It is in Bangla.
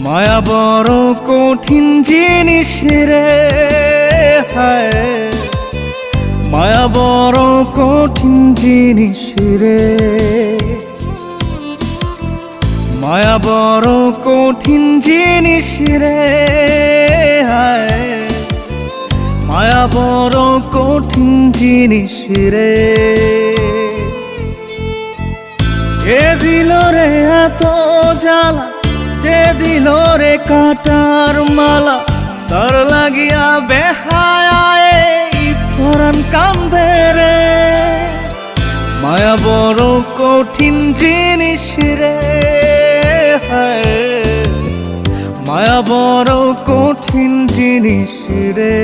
মায়া বড় কঠিন জিনিস রে, হায় মায়া বড় কঠিন জিনিস রে, মায়া বড় কঠিন জিনিস রে, হায় মায়া বড় কঠিন জিনিস রে। কে দিল রে এত জ্বালা, যে দিল রে কাটার মালা, তার লাগিয়া বেহায় পরাণ কান্দে রে। মায়া বড় কঠিন জিনিস রে, হায় মায়া বড় কঠিন জিনিস রে।